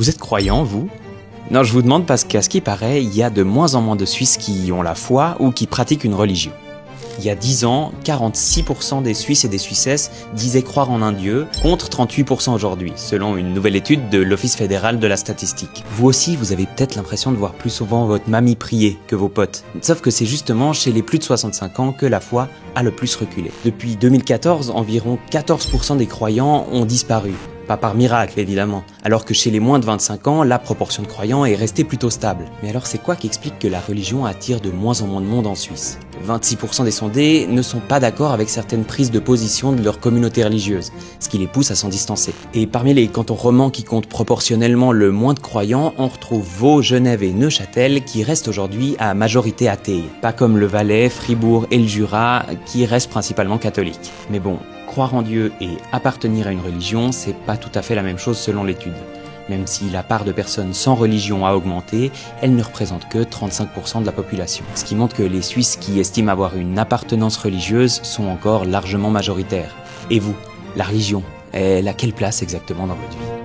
Vous êtes croyant, vous? Non, je vous demande parce qu'à ce qui paraît, il y a de moins en moins de Suisses qui ont la foi ou qui pratiquent une religion. Il y a 10 ans, 46% des Suisses et des Suissesses disaient croire en un dieu, contre 38% aujourd'hui, selon une nouvelle étude de l'Office fédéral de la statistique. Vous aussi, vous avez peut-être l'impression de voir plus souvent votre mamie prier que vos potes. Sauf que c'est justement chez les plus de 65 ans que la foi a le plus reculé. Depuis 2014, environ 14% des croyants ont disparu. Pas par miracle, évidemment. Alors que chez les moins de 25 ans, la proportion de croyants est restée plutôt stable. Mais alors c'est quoi qui explique que la religion attire de moins en moins de monde en Suisse? 26% des sondés ne sont pas d'accord avec certaines prises de position de leur communauté religieuse, ce qui les pousse à s'en distancer. Et parmi les cantons romans qui comptent proportionnellement le moins de croyants, on retrouve Vaud, Genève et Neuchâtel qui restent aujourd'hui à majorité athée. Pas comme le Valais, Fribourg et le Jura qui restent principalement catholiques. Mais bon, croire en Dieu et appartenir à une religion, c'est pas tout à fait la même chose selon l'étude. Même si la part de personnes sans religion a augmenté, elle ne représente que 35% de la population. Ce qui montre que les Suisses qui estiment avoir une appartenance religieuse sont encore largement majoritaires. Et vous, la religion, elle a quelle place exactement dans votre vie ?